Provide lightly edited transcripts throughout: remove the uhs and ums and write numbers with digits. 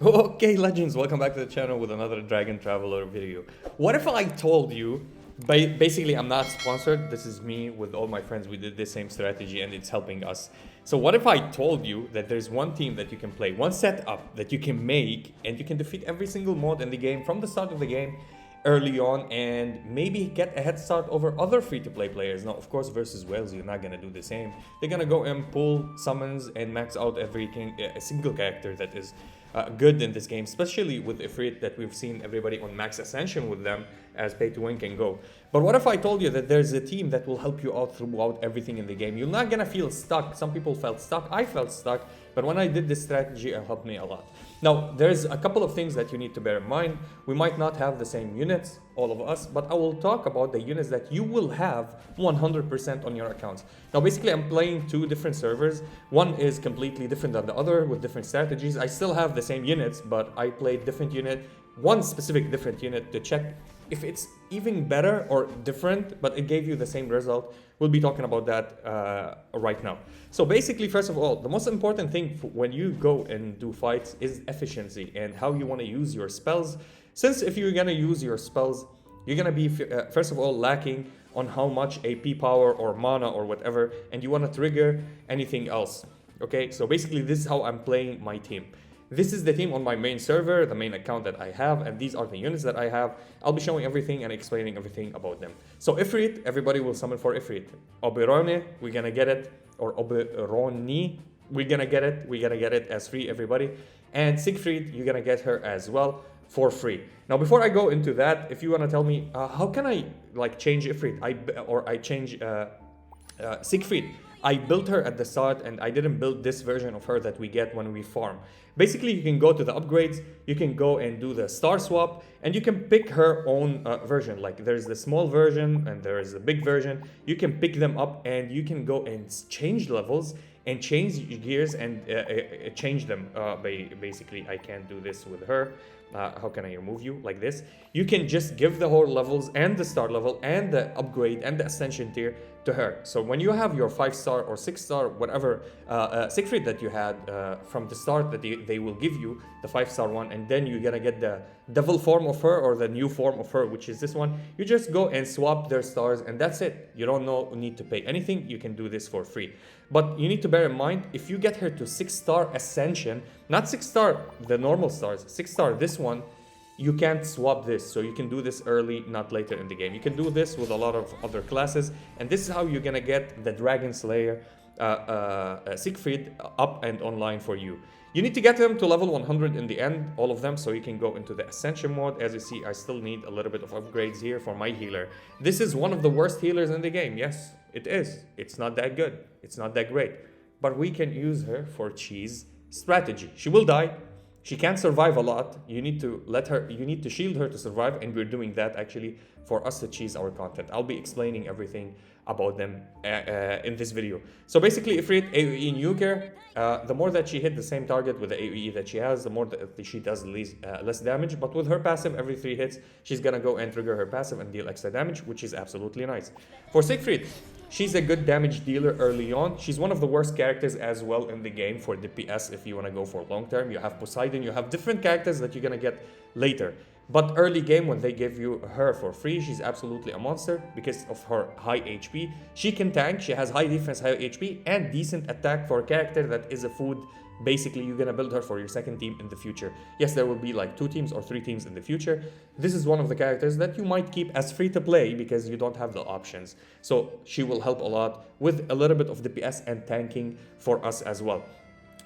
Okay, legends, welcome back to the channel with another Dragon Traveler video. What if I told you, basically I'm not sponsored, this is me with all my friends, we did the same strategy and it's helping us. So what if I told you that there's one team that you can play, one setup that you can make, and you can defeat every single mod in the game from the start of the game early on and maybe get a head start over other free-to-play players. Now, of course, versus Wales, you're not going to do the same. They're going to go and pull summons and max out a single character that is good in this game, especially with Ifrit that we've seen everybody on max ascension with them as pay to win can go. But what if I told you that there's a team that will help you out throughout everything in the game? You're not gonna feel stuck. Some people felt stuck, I felt stuck, but when I did this strategy, it helped me a lot. Now, there's a couple of things that you need to bear in mind. We might not have the same units, all of us, but I will talk about the units that you will have 100% on your accounts. Now, basically, I'm playing two different servers. One is completely different than the other with different strategies. I still have the same units, but I played different unit, one specific different unit to check if it's even better or different, but it gave you the same result. We'll be talking about that right now. So basically, first of all, the most important thing when you go and do fights is efficiency and how you want to use your spells. Since if you're going to use your spells, you're going to be, first of all, lacking on how much AP power or mana or whatever, and you want to trigger anything else. Okay, so basically this is how I'm playing my team. This is the team on my main server, the main account that I have, and these are the units that I have. I'll be showing everything and explaining everything about them. So Ifrit, everybody will summon for Ifrit. Oberone, we're gonna get it, or Oberoni, we're gonna get it as free, everybody. And Siegfried, you're gonna get her as well for free. Now, before I go into that, if you wanna tell me, how can I like change Ifrit, I change Siegfried? I built her at the start and I didn't build this version of her that we get when we farm. Basically, you can go to the upgrades, you can go and do the star swap, and you can pick her own version. Like there's the small version and there is a big version. You can pick them up and you can go and change levels and change gears and change them. Basically, I can't do this with her. How can I remove you like this? You can just give the whole levels and the star level and the upgrade and the ascension tier to her. So when you have your 5-star or 6-star, whatever Siegfried that you had from the start, that they will give you the 5-star one, and then you're gonna get the devil form of her or the new form of her, which is this one. You just go and swap their stars and that's it. You don't need to pay anything. You can do this for free. But you need to bear in mind, if you get her to 6-star ascension, not 6-star, the normal stars, 6-star, this one, you can't swap this. So you can do this early, not later in the game. You can do this with a lot of other classes. And this is how you're gonna get the Dragon Slayer Siegfried up and online for you. You need to get them to level 100 in the end, all of them, so you can go into the Ascension mode. As you see, I still need a little bit of upgrades here for my healer. This is one of the worst healers in the game. Yes, it is. It's not that good. It's not that great. But we can use her for cheese strategy. She will die. She can't survive a lot. You need to shield her to survive, and we're doing that actually for us to cheese our content. I'll be explaining everything about them in this video. So basically, Ifrit AoE nuker, the more that she hit the same target with the AoE that she has, the more that she does less damage. But with her passive, every 3 hits, she's gonna go and trigger her passive and deal extra damage, which is absolutely nice. For Siegfried, she's a good damage dealer early on. She's one of the worst characters as well in the game for DPS if you want to go for long term. You have Poseidon, you have different characters that you're going to get later. But early game, when they give you her for free, she's absolutely a monster because of her high HP. She can tank, she has high defense, high HP, and decent attack for a character that is a food. Basically, you're gonna build her for your second team in the future. Yes, there will be like 2 teams or 3 teams in the future. This is one of the characters that you might keep as free to play because you don't have the options. So she will help a lot with a little bit of DPS and tanking for us as well.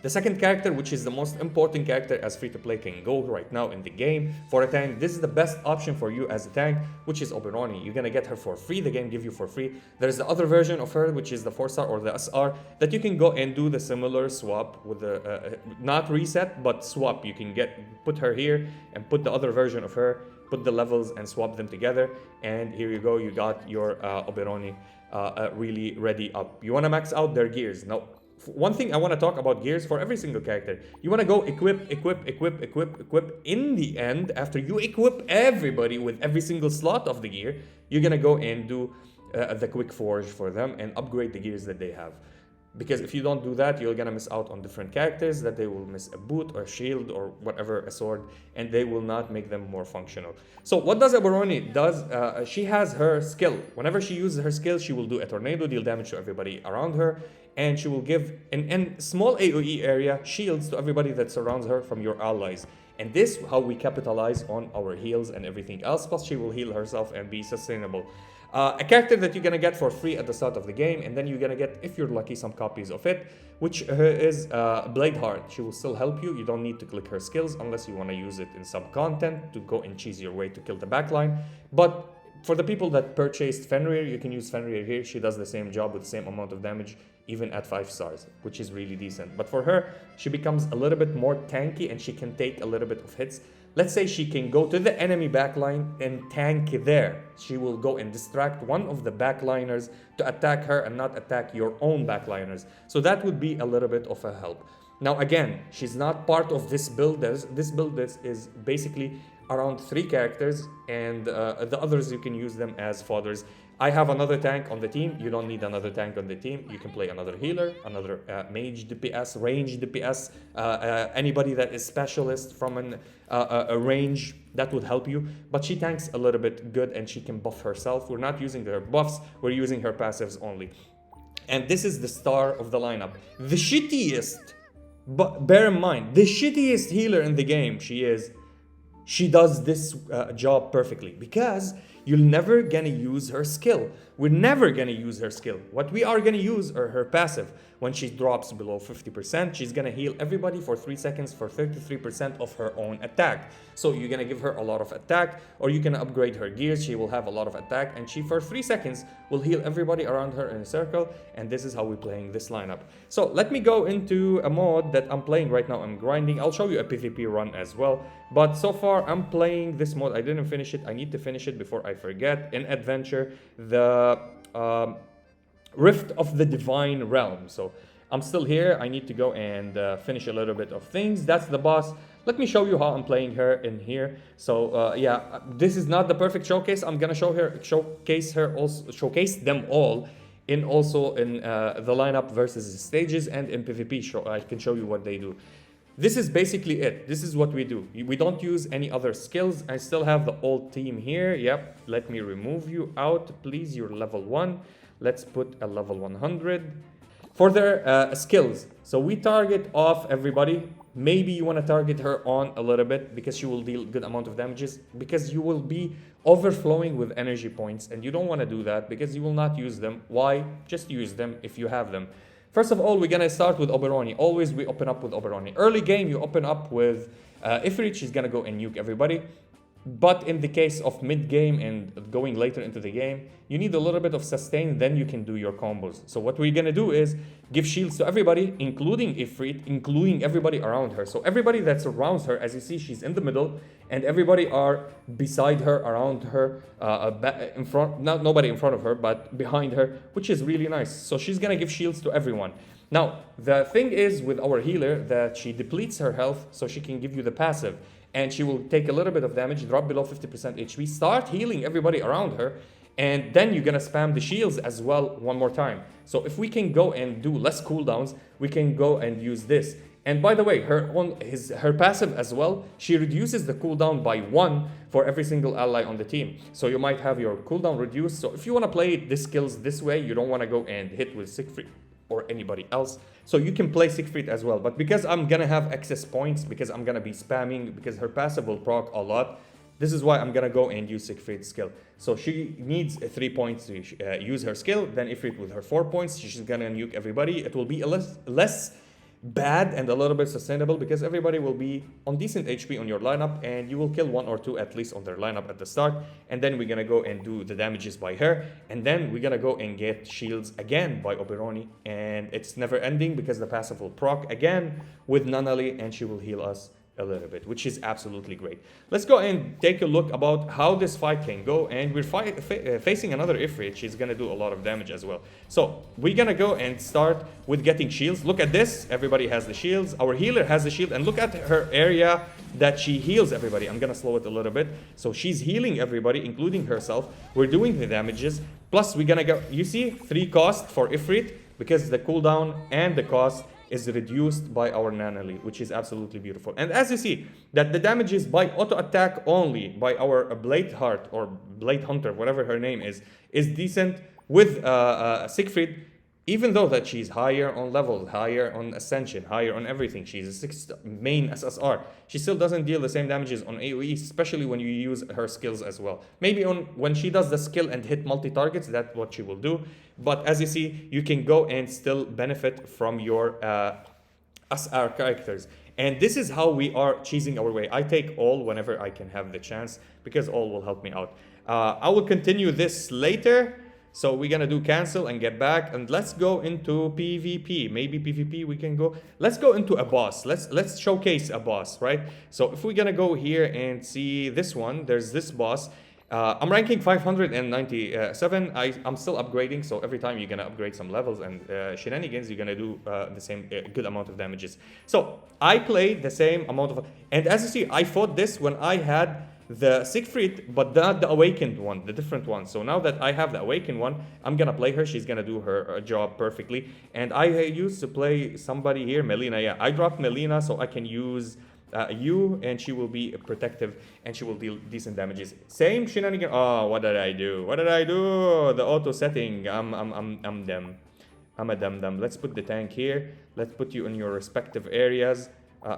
The second character, which is the most important character as free-to-play can go right now in the game for a tank. This is the best option for you as a tank, which is Oberoni. You're gonna get her for free. The game gives you for free. There's the other version of her, which is the 4-star or the SR, that you can go and do the similar swap with the, not reset, but swap. You can put her here and put the other version of her, put the levels and swap them together. And here you go, you got your Oberoni really ready up. You wanna max out their gears. Now, one thing I want to talk about gears for every single character. You want to go equip. In the end, after you equip everybody with every single slot of the gear, you're going to go and do the quick forge for them and upgrade the gears that they have. Because if you don't do that, you're gonna miss out on different characters that they will miss a boot or shield or whatever, a sword, and they will not make them more functional. So what does Aberoni does? She has her skill. Whenever she uses her skill, she will do a tornado, deal damage to everybody around her, and she will give in small AoE area shields to everybody that surrounds her from your allies. And this how we capitalize on our heals and everything else. Plus she will heal herself and be sustainable. A character that you're gonna get for free at the start of the game, and then you're gonna get, if you're lucky, some copies of it, which is Bladeheart. She will still help you. You don't need to click her skills unless you want to use it in some content to go and cheese your way to kill the backline. But for the people that purchased Fenrir, you can use Fenrir here. She does the same job with the same amount of damage, even at 5 stars, which is really decent. But for her, she becomes a little bit more tanky and she can take a little bit of hits. Let's say she can go to the enemy backline and tank there. She will go and distract one of the backliners to attack her and not attack your own backliners. So that would be a little bit of a help. Now again, she's not part of this build. This build is basically around 3 characters, and the others you can use them as fodders. I have another tank on the team. You don't need another tank on the team. You can play another healer, another mage DPS, range DPS, anybody that is specialist from a range, that would help you. But she tanks a little bit good and she can buff herself. We're not using her buffs, we're using her passives only. And this is the star of the lineup. The shittiest, but bear in mind, the shittiest healer in the game she does this job perfectly, because you're never gonna use her skill. We're never gonna use her skill. What we are gonna use are her passive. When she drops below 50%, she's gonna heal everybody for 3 seconds for 33% of her own attack. So you're gonna give her a lot of attack, or you can upgrade her gears. She will have a lot of attack, and she for 3 seconds will heal everybody around her in a circle. And this is how we're playing this lineup. So let me go into a mode that I'm playing right now. I'm grinding. I'll show you a PvP run as well. But so far I'm playing this mode. I didn't finish it. I need to finish it before I forget. In adventure, the Rift of the Divine Realm. So I'm still here. I need to go and finish a little bit of things. That's the boss. Let me show you how I'm playing her in here. So yeah, this is not the perfect showcase. I'm gonna showcase them all in the lineup versus the stages, and in PvP. I can show you what they do. This is basically it. This is what we do. We don't use any other skills. I still have the old team here. Yep. Let me remove you out, please. You're level 1. Let's put a level 100. For their skills, so we target off everybody. Maybe you want to target her on a little bit because she will deal good amount of damages, because you will be overflowing with energy points, and you don't want to do that because you will not use them. Why? Just use them if you have them. First of all, we're gonna start with Oberoni. Always we open up with Oberoni. Early game, you open up with Ifrit. She's gonna go and nuke everybody. But in the case of mid game and going later into the game, you need a little bit of sustain, then you can do your combos. So what we're gonna do is give shields to everybody, including Ifrit, including everybody around her. So everybody that surrounds her, as you see, she's in the middle, and everybody are beside her, around her, in front, not nobody in front of her, but behind her, which is really nice. So she's gonna give shields to everyone. Now, the thing is with our healer that she depletes her health, so she can give you the passive. And she will take a little bit of damage, drop below 50% HP, start healing everybody around her, and then you're gonna spam the shields as well one more time. So if we can go and do less cooldowns, we can go and use this. And by the way, her passive as well, she reduces the cooldown by 1 for every single ally on the team. So you might have your cooldown reduced. So if you wanna play the skills this way, you don't wanna go and hit with Siegfried or anybody else. So you can play Siegfried as well. But because I'm gonna have excess points, because I'm gonna be spamming, because her passive will proc a lot, this is why I'm gonna go and use Siegfried's skill. So she needs 3 points to use her skill. Then Ifrit with her 4 points, she's gonna nuke everybody. It will be a less bad and a little bit sustainable, because everybody will be on decent HP on your lineup, and you will kill 1 or 2 at least on their lineup at the start. And then we're gonna go and do the damages by her, and then we're gonna go and get shields again by Oberoni, and it's never ending because the passive will proc again with Nunnally, and she will heal us a little bit, which is absolutely great. Let's go and take a look about how this fight can go. And we're facing another Ifrit. She's gonna do a lot of damage as well. So we're gonna go and start with getting shields. Look at this. Everybody has the shields. Our healer has the shield, and look at her area that she heals everybody. I'm gonna slow it a little bit. So she's healing everybody, including herself. We're doing the damages. Plus we're gonna go, you see, 3 cost for Ifrit. because the cooldown and the cost is reduced by our Nanali, which is absolutely beautiful. And as you see, that the damage is by auto attack only by our Blade Heart or Blade Hunter, whatever her name is decent with Siegfried. Even though that she's higher on level, higher on ascension, higher on everything, she's a 6 main SSR, she still doesn't deal the same damages on AoE, especially when you use her skills as well. Maybe when she does the skill and hit multi-targets, that's what she will do. But as you see, you can go and still benefit from your SR characters. And this is how we are cheesing our way. I take all whenever I can have the chance, because all will help me out. I will continue this later. So we're gonna do cancel and get back, and let's go into PvP. Maybe PvP we can go. Let's go into a boss. Let's showcase a boss, right? So if we're gonna go here and see this one, there's this boss. I'm ranking 597. I'm still upgrading, so every time you're gonna upgrade some levels and shenanigans, you're gonna do the same good amount of damages. So I played the same amount of, and as you see, I fought this when I had the Siegfried, but not the awakened one, the different one. So now that I have the awakened one, I'm gonna play her. She's gonna do her job perfectly. And I used to play somebody here, Melina. Yeah, I dropped Melina so I can use you, and she will be protective and she will deal decent damages. Same shenanigan. Oh, what did I do? What did I do? The auto setting. I'm them. I'm a dum-dum. Let's put the tank here. Let's put you in your respective areas.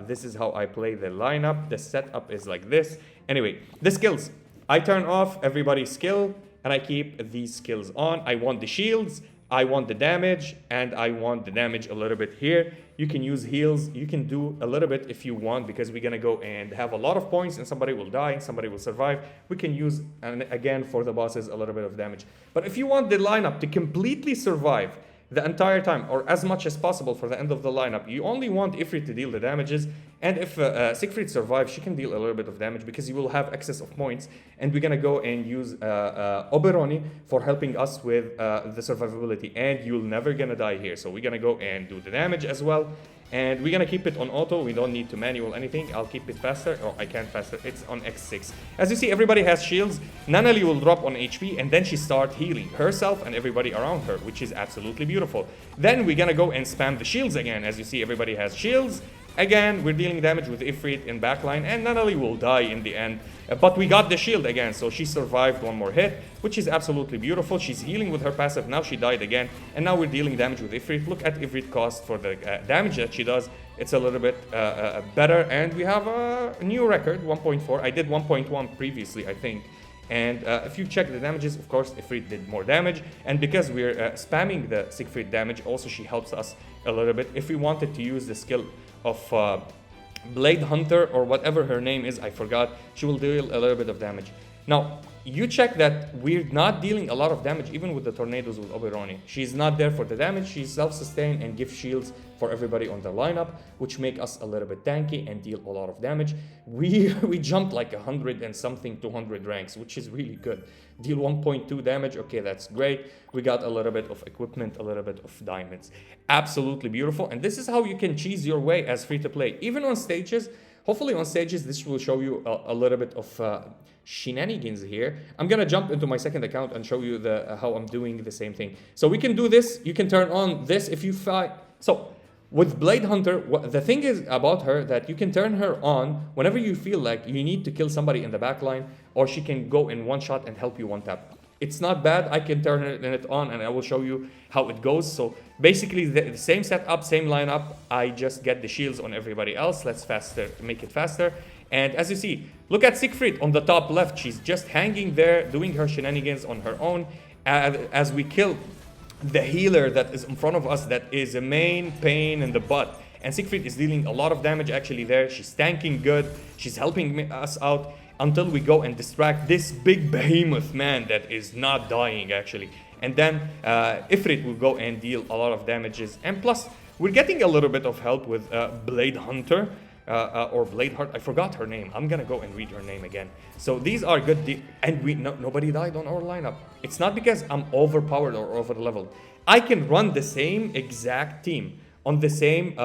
This is how I play the lineup. The setup is like this. Anyway, the skills. I turn off everybody's skill and I keep these skills on. I want the shields, I want the damage, and I want the damage a little bit here. You can use heals. You can do a little bit if you want, because we're gonna go and have a lot of points and somebody will die and somebody will survive. We can use, and again for the bosses, a little bit of damage. But if you want the lineup to completely survive the entire time, or as much as possible for the end of the lineup, you only want Ifrit to deal the damages. And if Siegfried survives, she can deal a little bit of damage because you will have excess of points. And we're gonna go and use Oberoni for helping us with the survivability. And you're never gonna die here. So we're gonna go and do the damage as well. And we're gonna keep it on auto. We don't need to manual anything. I'll keep it faster. Oh, I can't faster. It's on X6. As you see, everybody has shields. Nanali will drop on HP, and then she starts healing herself and everybody around her, which is absolutely beautiful. Then we're gonna go and spam the shields again. As you see, everybody has shields. Again, we're dealing damage with Ifrit in backline, and Nanali will die in the end. But we got the shield again, so she survived one more hit, which is absolutely beautiful. She's healing with her passive. Now she died again, and now we're dealing damage with Ifrit. Look at Ifrit cost for the damage that she does. It's a little bit better, and we have a new record, 1.4. I did 1.1 previously, I think. And if you check the damages, of course, Ifrit did more damage. And because we're spamming the Siegfried damage, also she helps us a little bit. If we wanted to use the skill of Blade Hunter or whatever her name is, I forgot, she will deal a little bit of damage. Now, you check that we're not dealing a lot of damage even with the tornadoes with Oberoni. She's not there for the damage. She's self-sustained and gives shields for everybody on the lineup, which make us a little bit tanky and deal a lot of damage. We jumped like 100 and something, 200 ranks, which is really good. Deal 1.2 damage, okay, that's great. We got a little bit of equipment, a little bit of diamonds. Absolutely beautiful. And this is how you can cheese your way as free-to-play. Even on stages, hopefully on stages, this will show you a little bit of shenanigans here. I'm gonna jump into my second account and show you how I'm doing the same thing. So we can do this. You can turn on this if you fight. So with Blade Hunter, the thing is about her that you can turn her on whenever you feel like you need to kill somebody in the backline, or she can go in one shot and help you one tap. It's not bad. I can turn it on and I will show you how it goes. So basically the same setup, same lineup. I just get the shields on everybody else. Let's make it faster. And as you see, look at Siegfried on the top left. She's just hanging there, doing her shenanigans on her own. As we kill the healer that is in front of us, that is a main pain in the butt. And Siegfried is dealing a lot of damage actually there. She's tanking good. She's helping us out until we go and distract this big behemoth man that is not dying actually. And then Ifrit will go and deal a lot of damages. And plus, we're getting a little bit of help with Blade Hunter. Or Blade Heart, I forgot her name. I'm gonna go and read her name again. So these are good, and nobody died on our lineup. It's not because I'm overpowered or over leveled. I can run the same exact team on the same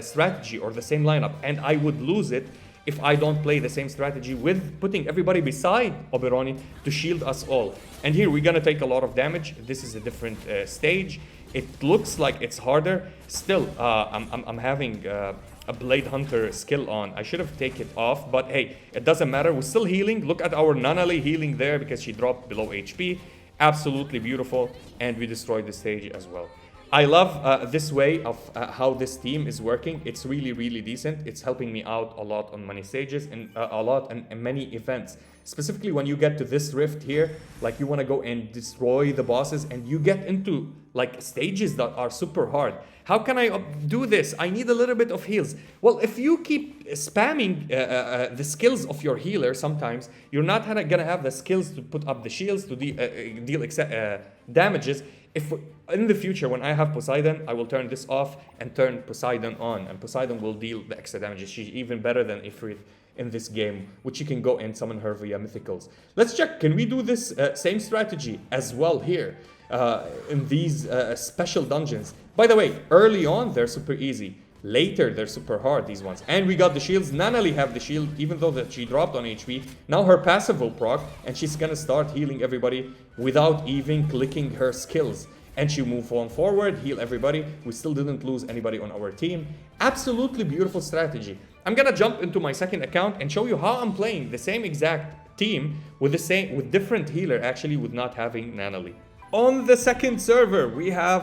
strategy or the same lineup, and I would lose it if I don't play the same strategy with putting everybody beside Oberoni to shield us all. And here we're gonna take a lot of damage. This is a different stage. It looks like it's harder. Still, I'm having a Blade Hunter skill on. I should have taken it off, but hey, it doesn't matter. We're still healing. Look at our Nanali healing there because she dropped below HP. Absolutely beautiful, and we destroyed the stage as well. I love this way of how this team is working. It's really, really decent. It's helping me out a lot on many stages and a lot on many events. Specifically when you get to this rift here, like you want to go and destroy the bosses and you get into like stages that are super hard. How can I do this? I need a little bit of heals. Well, if you keep spamming the skills of your healer, sometimes you're not gonna have the skills to put up the shields to deal damages. If in the future, when I have Poseidon, I will turn this off and turn Poseidon on, and Poseidon will deal the extra damages. She's even better than Ifrit in this game, which you can go and summon her via mythicals. Let's check, can we do this same strategy as well here in these special dungeons? By the way, early on, they're super easy. Later, they're super hard, these ones. And we got the shields. Nanali have the shield, even though that she dropped on HP. Now her passive will proc, and she's gonna start healing everybody without even clicking her skills. And she move on forward, heal everybody. We still didn't lose anybody on our team. Absolutely beautiful strategy. I'm gonna jump into my second account and show you how I'm playing the same exact team with different healer, actually, with not having Nanali. On the second server, we have,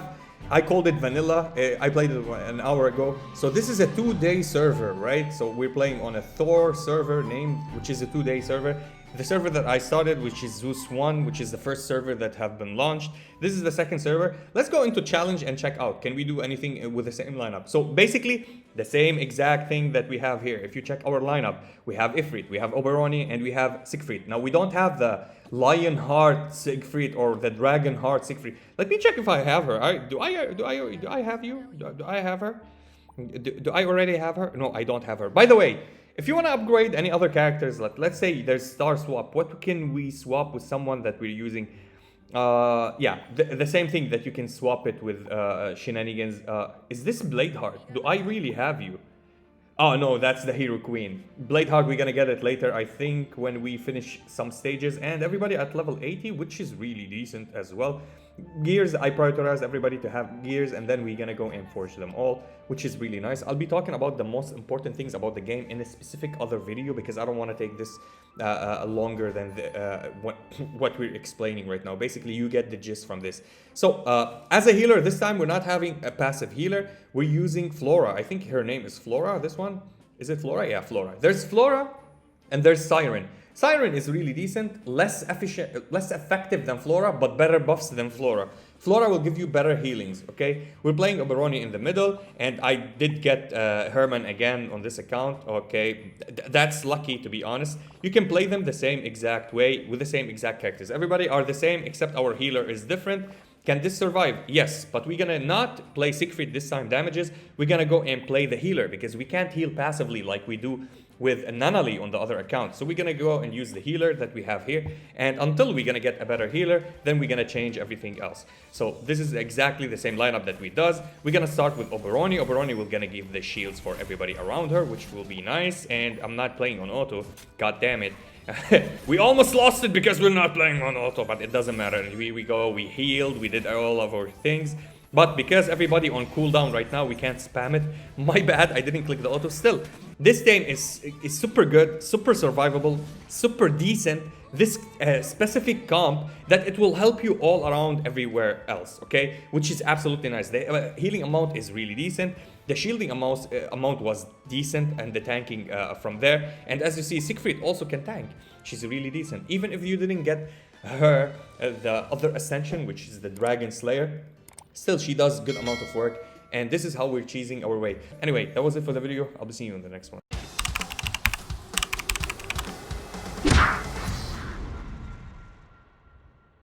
I called it vanilla. I played it an hour ago. So this is a 2-day server, right? So we're playing on a Thor server named, which is a 2-day server. The server that I started, which is Zeus 1, which is the first server that have been launched. This is the second server. Let's go into challenge and check out. Can we do anything with the same lineup? So basically, the same exact thing that we have here. If you check our lineup, we have Ifrit, we have Oberoni, and we have Siegfried. Now, we don't have the Lionheart Siegfried or the Dragonheart Siegfried. Let me check if I have her. Do I have you? Do I have her? Do I already have her? No, I don't have her. By the way, if you want to upgrade any other characters, let's say there's star swap, what can we swap with someone that we're using? Yeah, the same thing that you can swap it with shenanigans. Is this Bladeheart? Do I really have you? Oh no, that's the Hero Queen. Bladeheart, we're gonna get it later, I think, when we finish some stages. And everybody at level 80, which is really decent as well. Gears, I prioritize everybody to have gears, and then we're gonna go and forge them all, which is really nice. I'll be talking about the most important things about the game in a specific other video, because I don't want to take this longer than what we're explaining right now. Basically, you get the gist from this. So as a healer, this time we're not having a passive healer. We're using Flora. I think her name is Flora, this one. Is it Flora? Yeah, Flora. There's Flora and there's Siren. Siren is really decent, less efficient, less effective than Flora, but better buffs than Flora. Flora will give you better healings, okay? We're playing Oberoni in the middle, and I did get Herman again on this account, okay? That's lucky, to be honest. You can play them the same exact way, with the same exact characters. Everybody are the same, except our healer is different. Can this survive? Yes, but we're gonna not play Siegfried this time damages. We're gonna go and play the healer, because we can't heal passively like we do with Nanali on the other account. So we're gonna go and use the healer that we have here, and until we're gonna get a better healer, then we're gonna change everything else. So this is exactly the same lineup that we does. We're gonna start with Oberoni. Oberoni will gonna give the shields for everybody around her, which will be nice. And I'm not playing on auto, god damn it. We almost lost it because we're not playing on auto, but it doesn't matter. We healed, we did all of our things. But because everybody on cooldown right now, we can't spam it. My bad, I didn't click the auto. Still, this game is super good, super survivable, super decent. This specific comp that it will help you all around everywhere else, okay? Which is absolutely nice. The healing amount is really decent. The shielding amount was decent, and the tanking from there. And as you see, Siegfried also can tank. She's really decent. Even if you didn't get her the other ascension, which is the Dragon Slayer, still, she does a good amount of work, and this is how we're cheesing our way. Anyway, that was it for the video. I'll be seeing you in the next one.